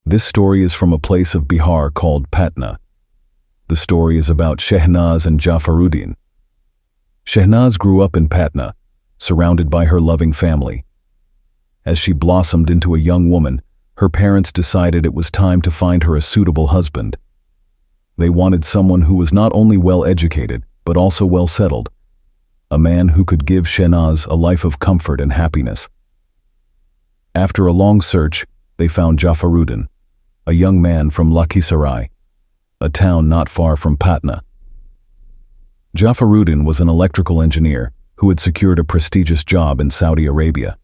This story is from a place of Bihar called Patna. The story is about Shehnaz and Jaffaruddin. Shehnaz grew up in Patna, surrounded by her loving family. As she blossomed into a young woman, her parents decided it was time to find her a suitable husband. They wanted someone who was not only well-educated, but also well-settled. A man who could give Shehnaz a life of comfort and happiness. After a long search, they found Jaffaruddin, a young man from Lakhisarai, a town not far from Patna. Jaffaruddin was an electrical engineer who had secured a prestigious job in Saudi Arabia.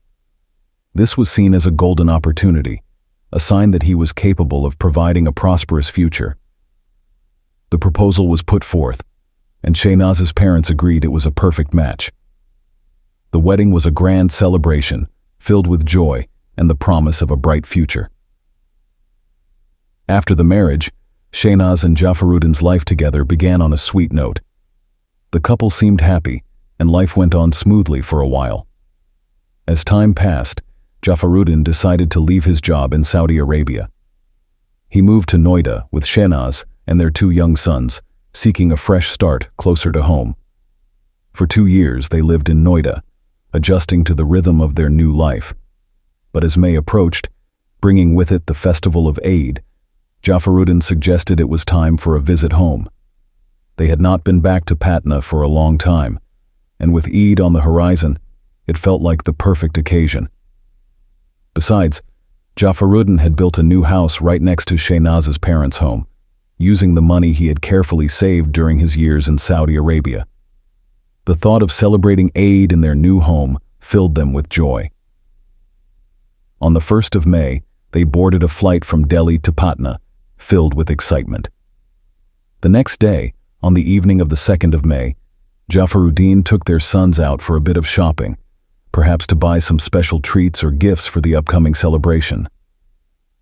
This was seen as a golden opportunity, a sign that he was capable of providing a prosperous future. The proposal was put forth, and Shehnaz's parents agreed it was a perfect match. The wedding was a grand celebration, filled with joy and the promise of a bright future. After the marriage, Shehnaz and Jaffaruddin's life together began on a sweet note. The couple seemed happy, and life went on smoothly for a while. As time passed, Jaffaruddin decided to leave his job in Saudi Arabia. He moved to Noida with Shehnaz and their 2 young sons, seeking a fresh start closer to home. For 2 years they lived in Noida, adjusting to the rhythm of their new life. But as May approached, bringing with it the festival of Eid, Jaffaruddin suggested it was time for a visit home. They had not been back to Patna for a long time, and with Eid on the horizon, it felt like the perfect occasion. Besides, Jaffaruddin had built a new house right next to Shehnaz's parents' home, using the money he had carefully saved during his years in Saudi Arabia. The thought of celebrating Eid in their new home filled them with joy. On the 1st of May, they boarded a flight from Delhi to Patna, filled with excitement. The next day, on the evening of the 2nd of May, Jaffaruddin took their sons out for a bit of shopping, perhaps to buy some special treats or gifts for the upcoming celebration.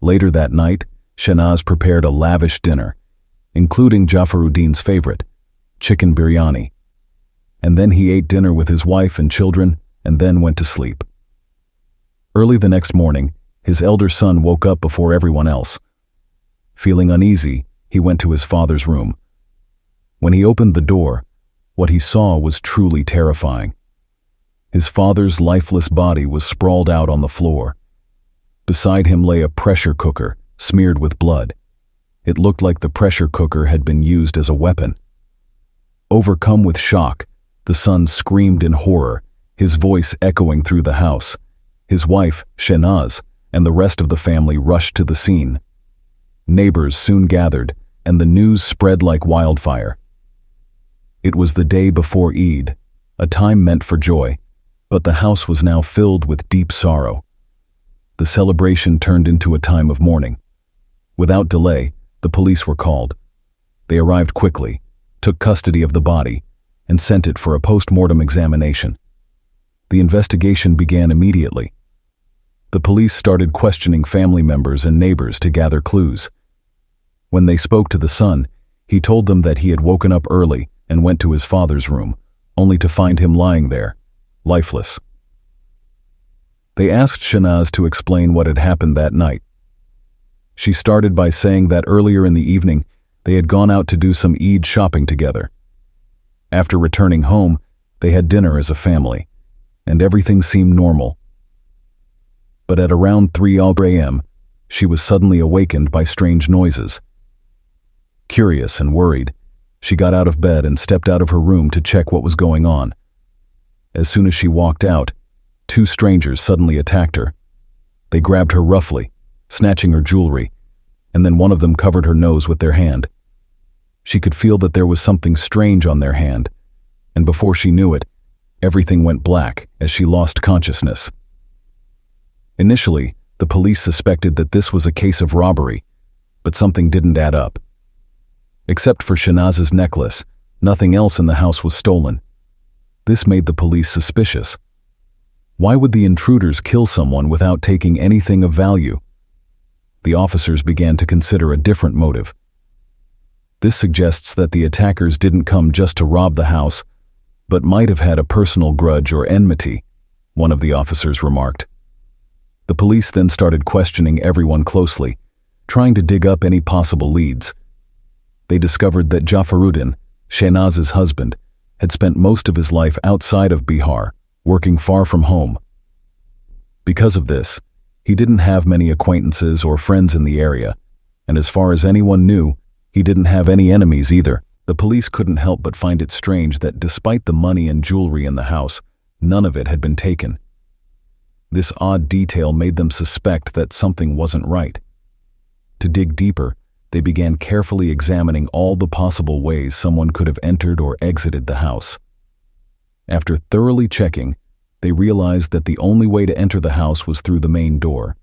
Later that night, Shehnaz prepared a lavish dinner, including Jaffaruddin's favorite, chicken biryani. And then he ate dinner with his wife and children and then went to sleep. Early the next morning, his elder son woke up before everyone else. Feeling uneasy, he went to his father's room. When he opened the door, what he saw was truly terrifying. His father's lifeless body was sprawled out on the floor. Beside him lay a pressure cooker, smeared with blood. It looked like the pressure cooker had been used as a weapon. Overcome with shock, the son screamed in horror, his voice echoing through the house. His wife, Shehnaz, and the rest of the family rushed to the scene. Neighbors soon gathered, and the news spread like wildfire. It was the day before Eid, a time meant for joy, but the house was now filled with deep sorrow. The celebration turned into a time of mourning. Without delay, the police were called. They arrived quickly, took custody of the body, and sent it for a post-mortem examination. The investigation began immediately. The police started questioning family members and neighbors to gather clues. When they spoke to the son, he told them that he had woken up early and went to his father's room, only to find him lying there, lifeless. They asked Shehnaz to explain what had happened that night. She started by saying that earlier in the evening, they had gone out to do some Eid shopping together. After returning home, they had dinner as a family, and everything seemed normal. But at around 3 a.m., she was suddenly awakened by strange noises. Curious and worried, she got out of bed and stepped out of her room to check what was going on. As soon as she walked out, 2 strangers suddenly attacked her. They grabbed her roughly, snatching her jewelry, and then one of them covered her nose with their hand. She could feel that there was something strange on their hand, and before she knew it, everything went black as she lost consciousness. Initially, the police suspected that this was a case of robbery, but something didn't add up. Except for Shehnaz's necklace, nothing else in the house was stolen. This made the police suspicious. Why would the intruders kill someone without taking anything of value? The officers began to consider a different motive. This suggests that the attackers didn't come just to rob the house, but might have had a personal grudge or enmity, one of the officers remarked. The police then started questioning everyone closely, trying to dig up any possible leads. They discovered that Jaffaruddin, Shehnaz's husband, had spent most of his life outside of Bihar, working far from home. Because of this, he didn't have many acquaintances or friends in the area, and as far as anyone knew, he didn't have any enemies either. The police couldn't help but find it strange that despite the money and jewelry in the house, none of it had been taken. This odd detail made them suspect that something wasn't right. To dig deeper, they began carefully examining all the possible ways someone could have entered or exited the house. After thoroughly checking, they realized that the only way to enter the house was through the main door.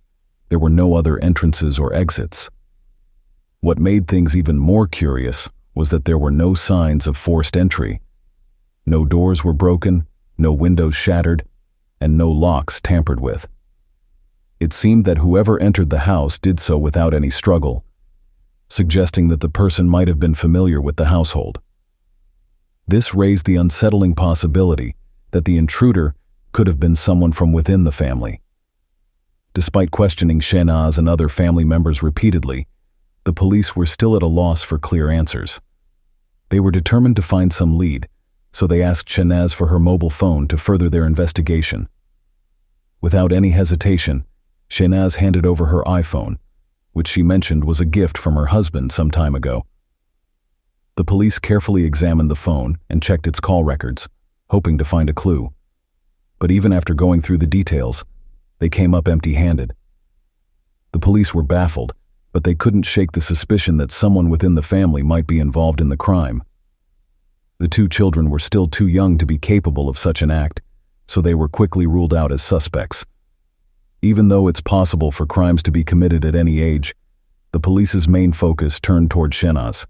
There were no other entrances or exits. What made things even more curious was that there were no signs of forced entry. No doors were broken, no windows shattered, and no locks tampered with. It seemed that whoever entered the house did so without any struggle, suggesting that the person might have been familiar with the household. This raised the unsettling possibility that the intruder could have been someone from within the family. Despite questioning Shehnaz and other family members repeatedly, the police were still at a loss for clear answers. They were determined to find some lead, so they asked Shehnaz for her mobile phone to further their investigation. Without any hesitation, Shehnaz handed over her iPhone, which she mentioned was a gift from her husband some time ago. The police carefully examined the phone and checked its call records, hoping to find a clue. But even after going through the details, they came up empty-handed. The police were baffled, but they couldn't shake the suspicion that someone within the family might be involved in the crime. The two children were still too young to be capable of such an act, so they were quickly ruled out as suspects. Even though it's possible for crimes to be committed at any age, the police's main focus turned toward Shehnaz.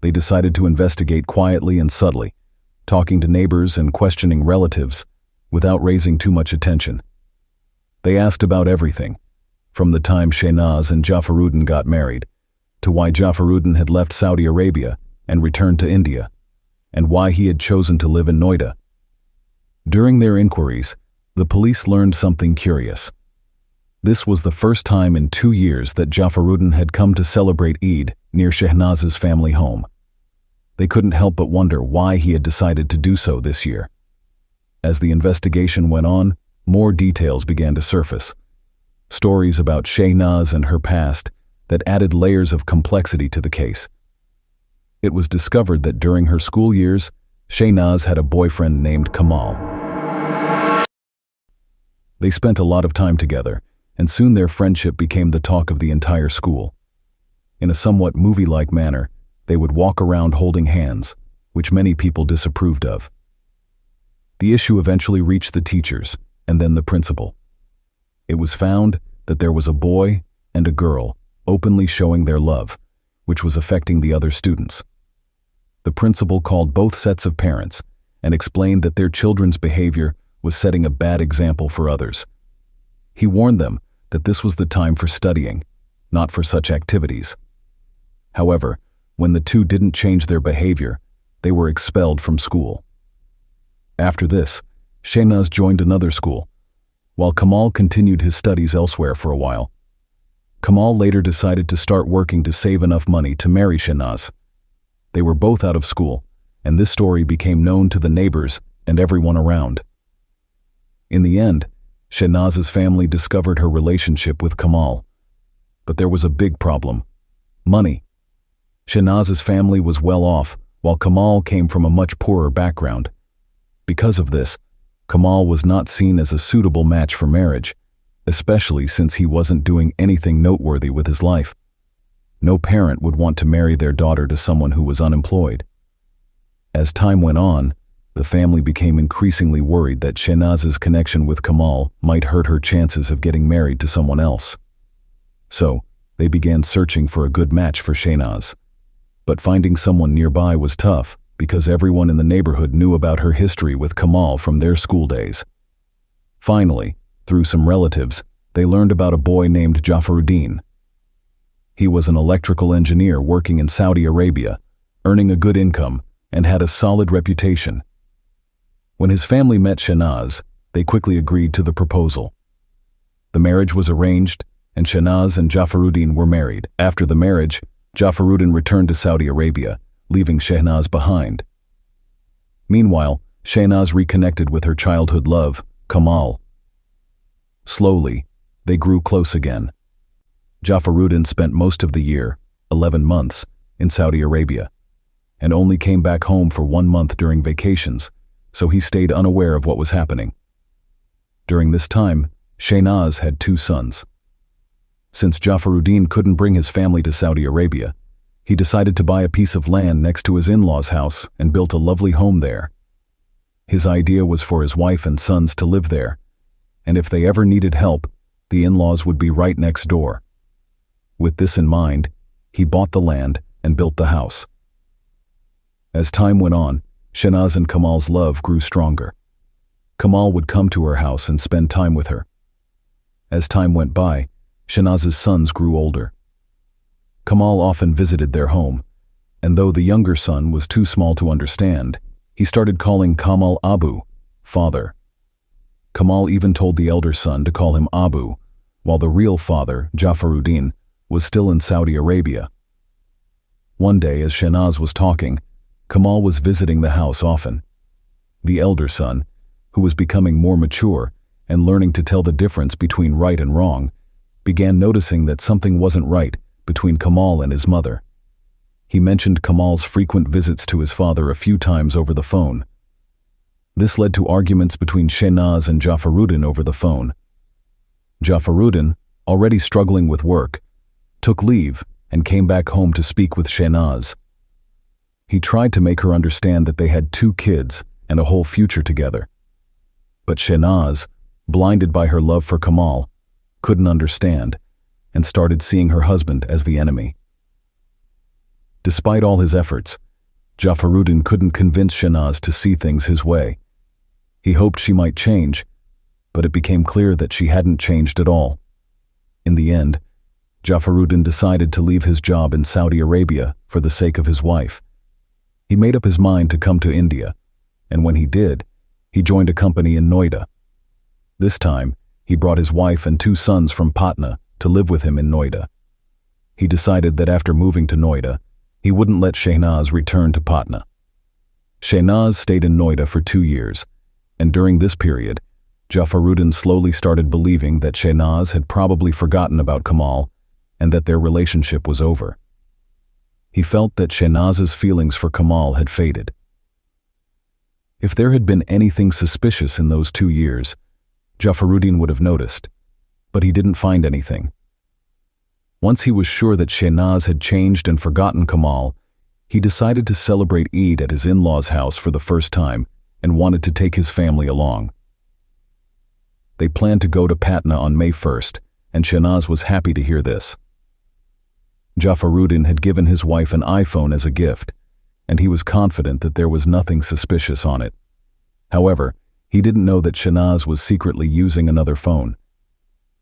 They decided to investigate quietly and subtly, talking to neighbors and questioning relatives without raising too much attention. They asked about everything, from the time Shehnaz and Jaffaruddin got married, to why Jaffaruddin had left Saudi Arabia and returned to India, and why he had chosen to live in Noida. During their inquiries, the police learned something curious. This was the first time in 2 years that Jaffaruddin had come to celebrate Eid near Shehnaz's family home. They couldn't help but wonder why he had decided to do so this year. As the investigation went on, more details began to surface. Stories about Shehnaz and her past that added layers of complexity to the case. It was discovered that during her school years, Shehnaz had a boyfriend named Kamal. They spent a lot of time together, and soon their friendship became the talk of the entire school. In a somewhat movie-like manner, they would walk around holding hands, which many people disapproved of. The issue eventually reached the teachers, and then the principal. It was found that there was a boy and a girl openly showing their love, which was affecting the other students. The principal called both sets of parents and explained that their children's behavior was setting a bad example for others. He warned them that this was the time for studying, not for such activities. However, when the two didn't change their behavior, they were expelled from school. After this, Shehnaz joined another school, while Kamal continued his studies elsewhere for a while. Kamal later decided to start working to save enough money to marry Shehnaz. They were both out of school, and this story became known to the neighbors and everyone around. In the end, Shehnaz's family discovered her relationship with Kamal. But there was a big problem: money. Shehnaz's family was well off, while Kamal came from a much poorer background. Because of this, Kamal was not seen as a suitable match for marriage, especially since he wasn't doing anything noteworthy with his life. No parent would want to marry their daughter to someone who was unemployed. As time went on, the family became increasingly worried that Shehnaz's connection with Kamal might hurt her chances of getting married to someone else. So, they began searching for a good match for Shehnaz. But finding someone nearby was tough, because everyone in the neighborhood knew about her history with Kamal from their school days. Finally, through some relatives, they learned about a boy named Jaffaruddin. He was an electrical engineer working in Saudi Arabia, earning a good income, and had a solid reputation. When his family met Shehnaz, they quickly agreed to the proposal. The marriage was arranged, and Shehnaz and Jaffaruddin were married. After the marriage, Jaffaruddin returned to Saudi Arabia, leaving Shehnaz behind. Meanwhile, Shehnaz reconnected with her childhood love, Kamal. Slowly, they grew close again. Jaffaruddin spent most of the year, 11 months, in Saudi Arabia, and only came back home for 1 month during vacations, so he stayed unaware of what was happening. During this time, Shehnaz had 2 sons. Since Jaffaruddin couldn't bring his family to Saudi Arabia, he decided to buy a piece of land next to his in-laws' house and built a lovely home there. His idea was for his wife and sons to live there, and if they ever needed help, the in-laws would be right next door. With this in mind, he bought the land and built the house. As time went on, Shehnaz and Kamal's love grew stronger. Kamal would come to her house and spend time with her. As time went by, Shehnaz's sons grew older. Kamal often visited their home, and though the younger son was too small to understand, he started calling Kamal Abu, father. Kamal even told the elder son to call him Abu, while the real father, Jaffaruddin, was still in Saudi Arabia. One day, as Shehnaz was talking, Kamal was visiting the house often. The elder son, who was becoming more mature and learning to tell the difference between right and wrong, began noticing that something wasn't right between Kamal and his mother. He mentioned Kamal's frequent visits to his father a few times over the phone. This led to arguments between Shehnaz and Jaffaruddin over the phone. Jaffaruddin, already struggling with work, took leave and came back home to speak with Shehnaz. He tried to make her understand that they had 2 kids and a whole future together. But Shehnaz, blinded by her love for Kamal, couldn't understand and started seeing her husband as the enemy. Despite all his efforts, Jaffaruddin couldn't convince Shehnaz to see things his way. He hoped she might change, but it became clear that she hadn't changed at all. In the end, Jaffaruddin decided to leave his job in Saudi Arabia for the sake of his wife. He made up his mind to come to India, and when he did, he joined a company in Noida. This time, he brought his wife and 2 sons from Patna to live with him in Noida. He decided that after moving to Noida, he wouldn't let Shehnaz return to Patna. Shehnaz stayed in Noida for 2 years, and during this period, Jaffaruddin slowly started believing that Shehnaz had probably forgotten about Kamal and that their relationship was over. He felt that Shehnaz's feelings for Kamal had faded. If there had been anything suspicious in those 2 years, Jaffaruddin would have noticed, but he didn't find anything. Once he was sure that Shehnaz had changed and forgotten Kamal, he decided to celebrate Eid at his in-laws' house for the first time and wanted to take his family along. They planned to go to Patna on May 1st, and Shehnaz was happy to hear this. Jaffaruddin had given his wife an iPhone as a gift, and he was confident that there was nothing suspicious on it. However, he didn't know that Shehnaz was secretly using another phone.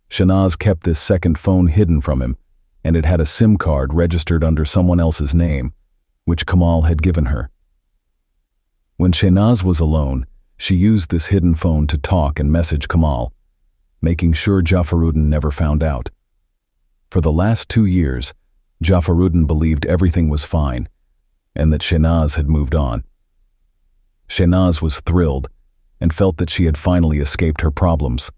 Shehnaz kept this second phone hidden from him, and it had a SIM card registered under someone else's name, which Kamal had given her. When Shehnaz was alone, she used this hidden phone to talk and message Kamal, making sure Jaffaruddin never found out. For the last 2 years, Jaffaruddin believed everything was fine, and that Shehnaz had moved on. Shehnaz was thrilled and felt that she had finally escaped her problems.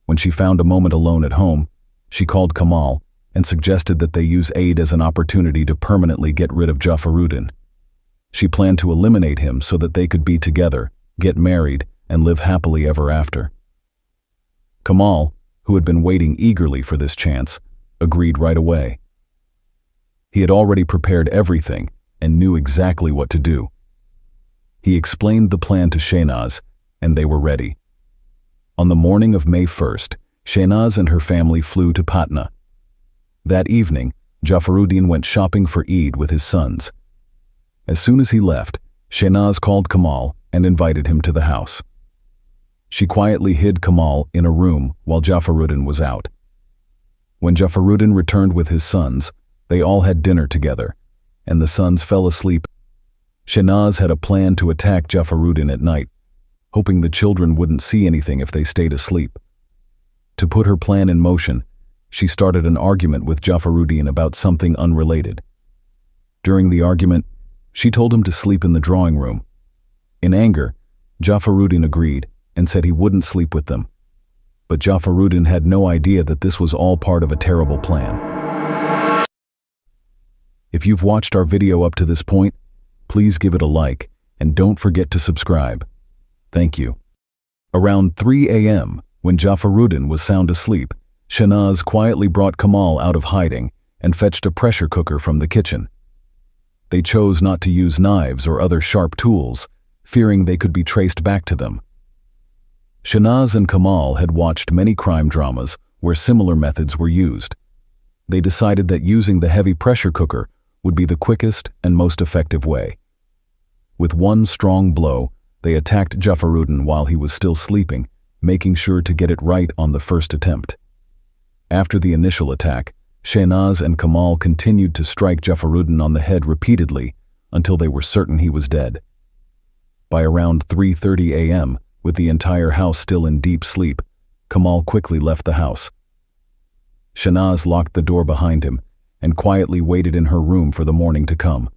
When she found a moment alone at home, she called Kamal and suggested that they use Eid as an opportunity to permanently get rid of Jaffaruddin. She planned to eliminate him so that they could be together, get married, and live happily ever after. Kamal, who had been waiting eagerly for this chance, agreed right away. He had already prepared everything and knew exactly what to do. He explained the plan to Shehnaz, and they were ready. On the morning of May 1st, Shehnaz and her family flew to Patna. That evening, Jaffaruddin went shopping for Eid with his sons. As soon as he left, Shehnaz called Kamal and invited him to the house. She quietly hid Kamal in a room while Jaffaruddin was out. When Jaffaruddin returned with his sons, they all had dinner together, and the sons fell asleep. Shehnaz had a plan to attack Jaffaruddin at night, hoping the children wouldn't see anything if they stayed asleep. To put her plan in motion, she started an argument with Jaffaruddin about something unrelated. During the argument, she told him to sleep in the drawing room. In anger, Jaffaruddin agreed and said he wouldn't sleep with them. But Jaffaruddin had no idea that this was all part of a terrible plan. If you've watched our video up to this point, please give it a like and don't forget to subscribe. Thank you. Around 3 a.m., when Jaffaruddin was sound asleep, Shahnaz quietly brought Kamal out of hiding and fetched a pressure cooker from the kitchen. They chose not to use knives or other sharp tools, fearing they could be traced back to them. Shahnaz and Kamal had watched many crime dramas where similar methods were used. They decided that using the heavy pressure cooker would be the quickest and most effective way. With one strong blow, they attacked Jaffaruddin while he was still sleeping, making sure to get it right on the first attempt. After the initial attack, Shahnaz and Kamal continued to strike Jaffaruddin on the head repeatedly until they were certain he was dead. By around 3:30 a.m., with the entire house still in deep sleep, Kamal quickly left the house. Shahnaz locked the door behind him and quietly waited in her room for the morning to come.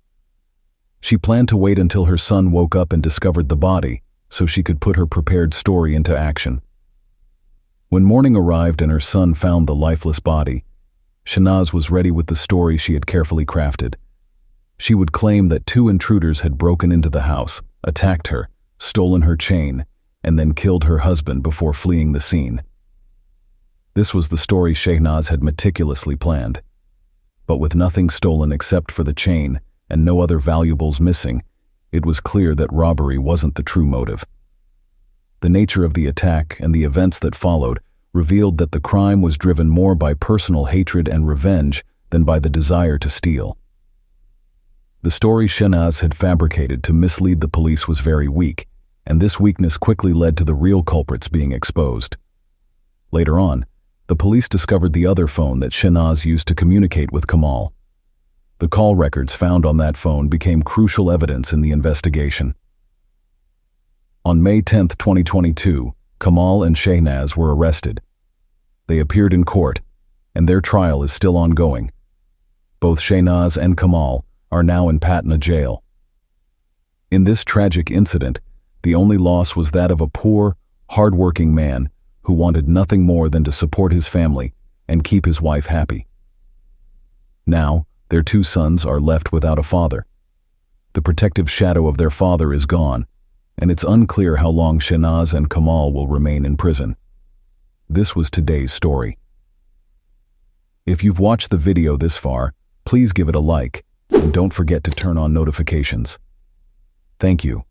She planned to wait until her son woke up and discovered the body so she could put her prepared story into action. When morning arrived and her son found the lifeless body, Shahnaz was ready with the story she had carefully crafted. She would claim that 2 intruders had broken into the house, attacked her, stolen her chain, and then killed her husband before fleeing the scene. This was the story Shahnaz had meticulously planned. But with nothing stolen except for the chain and no other valuables missing, it was clear that robbery wasn't the true motive. The nature of the attack and the events that followed revealed that the crime was driven more by personal hatred and revenge than by the desire to steal. The story Shahnaz had fabricated to mislead the police was very weak, and this weakness quickly led to the real culprits being exposed. Later on, the police discovered the other phone that Shahnaz used to communicate with Kamal. The call records found on that phone became crucial evidence in the investigation. On May 10, 2022, Kamal and Shahnaz were arrested. They appeared in court, and their trial is still ongoing. Both Shahnaz and Kamal are now in Patna jail. In this tragic incident, the only loss was that of a poor, hard-working man who wanted nothing more than to support his family and keep his wife happy. Now, their 2 sons are left without a father. The protective shadow of their father is gone, and it's unclear how long Shahnaz and Kamal will remain in prison. This was today's story. If you've watched the video this far, please give it a like, and don't forget to turn on notifications. Thank you.